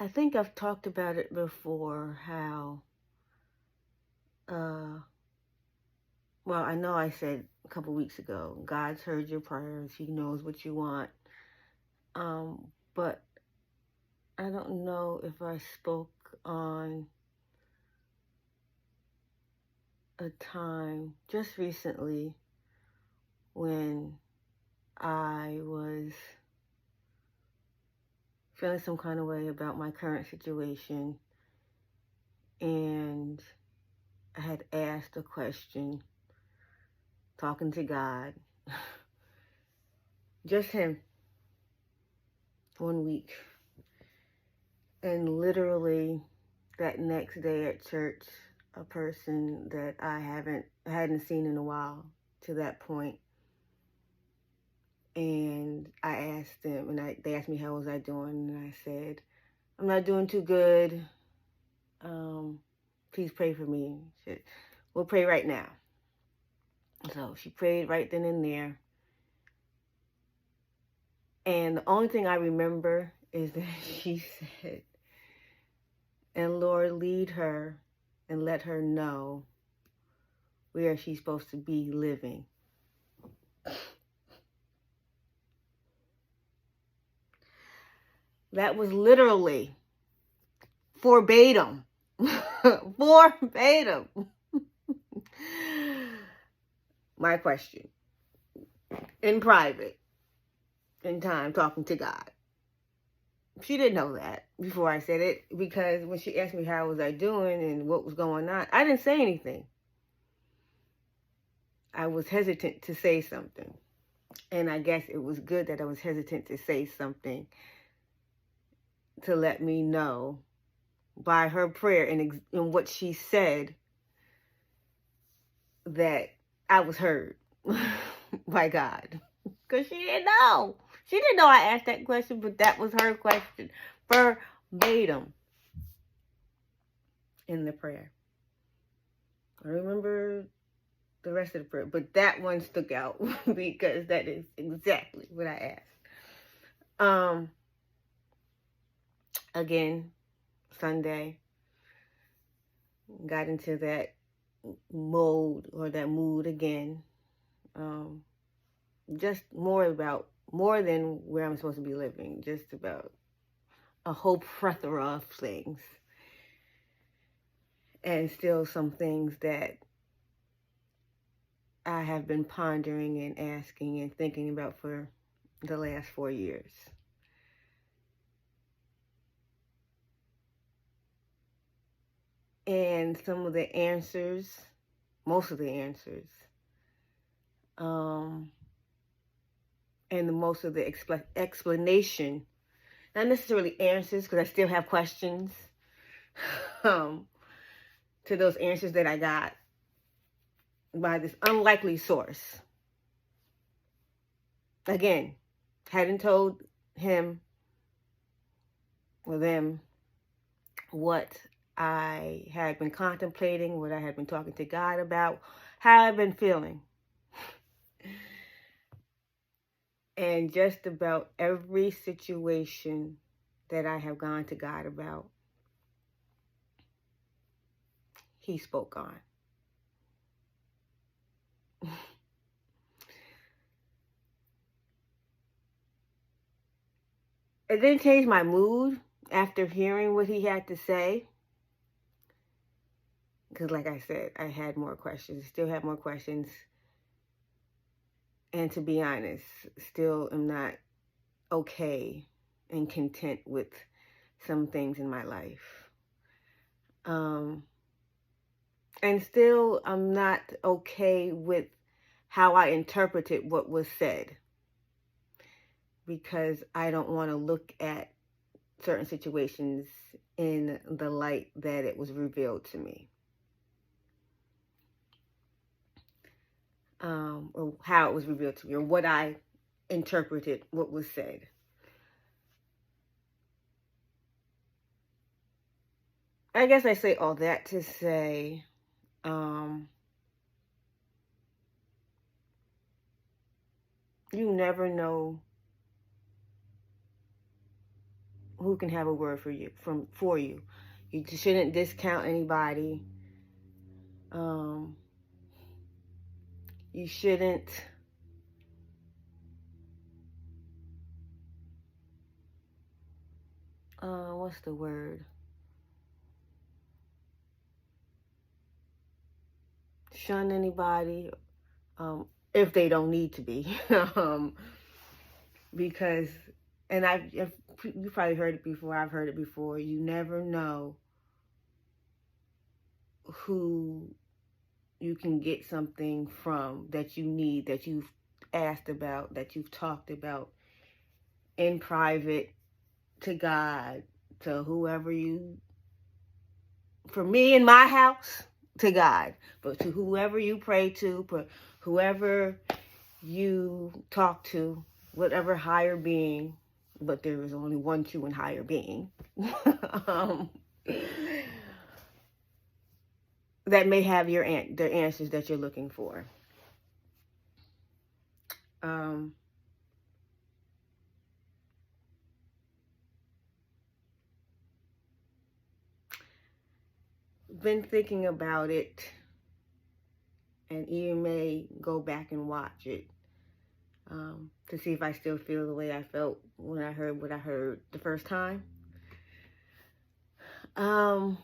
I think I've talked about it before, how, well, I know I said a couple weeks ago, God's heard your prayers. He knows what you want. But I don't know if I spoke on a time just recently when I was feeling some kind of way about my current situation, and I had asked a question, talking to God, just Him, one week. And literally that next day at church, a person that I hadn't seen in a while to that point, and I asked them, and they asked me how was I doing, and I said, I'm not doing too good. Please pray for me. She said, we'll pray right now. So she prayed right then and there. And the only thing I remember is that she said, and Lord, lead her and let her know where she's supposed to be living. That was literally verbatim. Verbatim. My question. In private. In time, talking to God. She didn't know that before I said it, because when she asked me how was I doing and what was going on, I didn't say anything. I was hesitant to say something. And I guess it was good that I was hesitant to say something, to let me know by her prayer and what she said that I was heard by God. Because she didn't know. She didn't know I asked that question, but that was her question, verbatim, in the prayer. I remember the rest of the prayer, but that one stuck out because that is exactly what I asked. Again, Sunday, got into that mode or that mood again. Just more than where I'm supposed to be living, just about a whole plethora of things. And still some things that I have been pondering and asking and thinking about for the last 4 years. And some of the answers, most of the answers, and most of the explanation, not necessarily answers, because I still have questions, to those answers that I got by this unlikely source. Again, hadn't told him or them what I had been contemplating, what I had been talking to God about, how I've been feeling. And just about every situation that I have gone to God about, He spoke on. It didn't change my mood after hearing what He had to say. Because like I said, I had more questions, still have more questions. And to be honest, still am not okay and content with some things in my life. And still I'm not okay with how I interpreted what was said, because I don't want to look at certain situations in the light that it was revealed to me. Or how it was revealed to me, or what I interpreted what was said. I guess I say all that to say, you never know who can have a word for you. You shouldn't discount anybody. You shouldn't what's the word? Shun anybody if they don't need to be. Because, and you probably heard it before, I've heard it before, you never know who you can get something from that you need, that you've asked about, that you've talked about in private to God, to whoever you, for me in my house, to God, but to whoever you pray to, whoever you talk to, whatever higher being, but there is only one true and higher being, that may have the answers that you're looking for. Been thinking about it, and even may go back and watch it to see if I still feel the way I felt when I heard what I heard the first time. But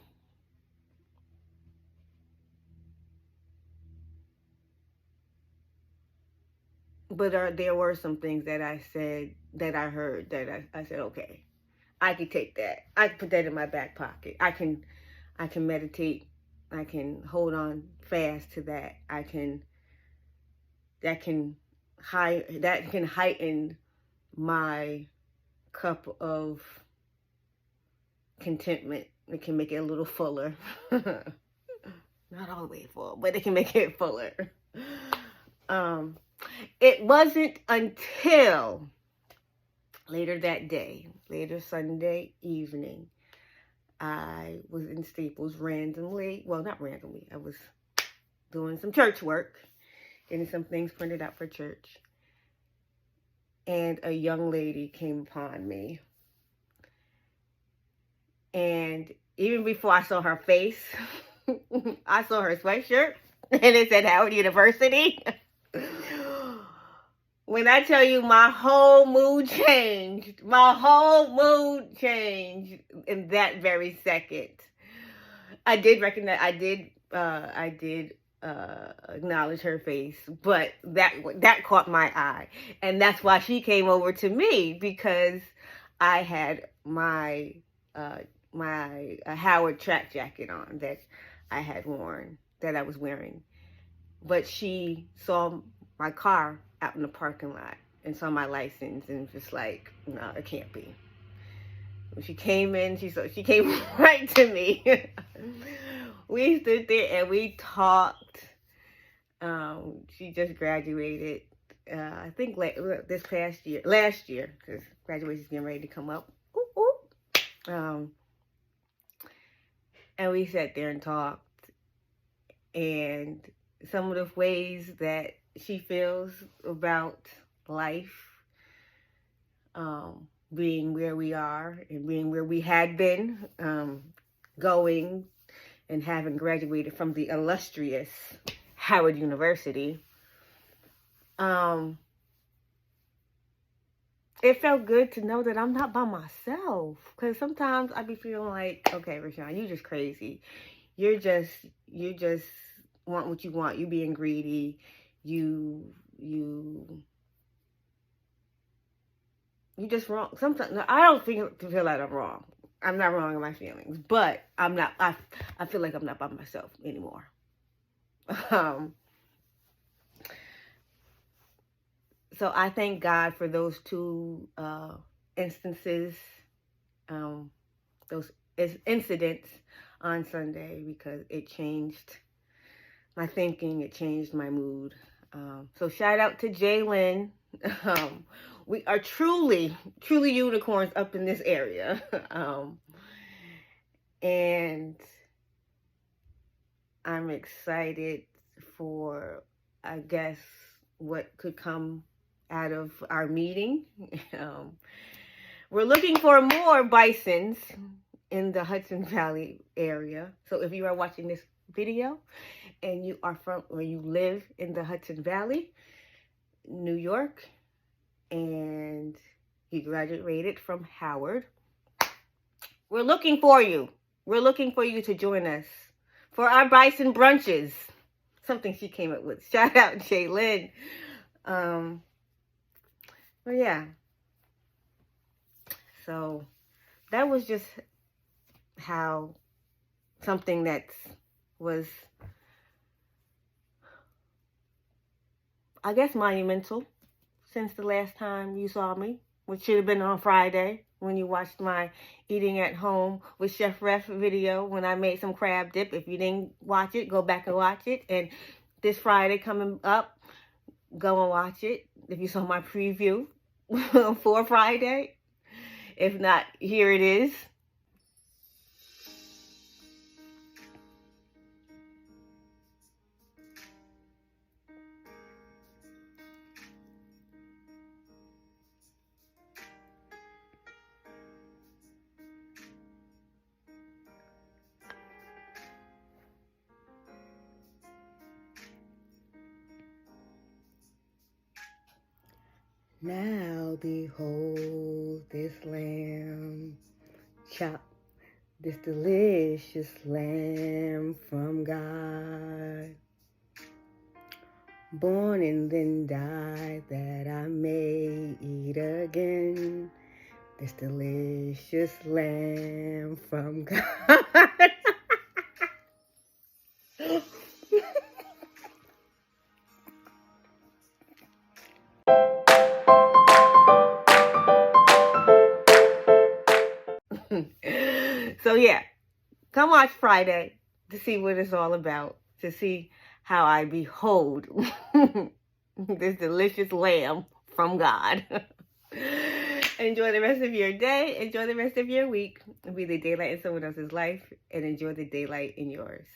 there were some things that I said, that I heard, that I said, okay, I can take that. I can put that in my back pocket. I can meditate. I can hold on fast to that. That can heighten my cup of contentment. It can make it a little fuller. Not all the way full, but it can make it fuller. It wasn't until later that day, later Sunday evening, I was in Staples randomly. Well, not randomly. I was doing some church work, getting some things printed out for church. And a young lady came upon me. And even before I saw her face, I saw her sweatshirt, and it said Howard University. When I tell you my whole mood changed in that very second. I did acknowledge her face, but that caught my eye. And that's why she came over to me, because I had my Howard track jacket on that I had worn, that I was wearing. But she saw my car out in the parking lot and saw my license and just like, no, it can't be. When she came in, she came right to me. We stood there and we talked. She just graduated, I think last year, because graduation's getting ready to come up. And we sat there and talked, and some of the ways that she feels about life, being where we are and being where we had been, going and having graduated from the illustrious Howard University. It felt good to know that I'm not by myself, because sometimes I be feeling like, okay, Rashon, you just crazy. You just want what you want. You being greedy. You just wrong. Sometimes I don't feel like I'm wrong. I'm not wrong in my feelings, but I'm not. I feel like I'm not by myself anymore. So I thank God for those two instances, those incidents on Sunday, because it changed my thinking, it changed my mood. So shout out to Jalen. We are truly unicorns up in this area. And I'm excited for, I guess, what could come out of our meeting. We're looking for more bisons in the Hudson Valley area. So if you are watching this video and you are from or you live in the Hudson Valley, New York, and you graduated from Howard, we're looking for you. We're looking for you to join us for our bison brunches. Something she came up with. Shout out Jaylyn. Well, yeah. So that was just how something that was, I guess, monumental since the last time you saw me, which should have been on Friday when you watched my eating at home with Chef Ref video when I made some crab dip. If you didn't watch it, go back and watch it. And this Friday coming up, go and watch it if you saw my preview for Friday. If not, here it is. Now behold this lamb, chop this delicious lamb from God, born and then died that I may eat again, this delicious lamb from God. So yeah, come watch Friday to see what it's all about, to see how I behold this delicious lamb from God. Enjoy the rest of your day. Enjoy the rest of your week. Be the daylight in someone else's life and enjoy the daylight in yours.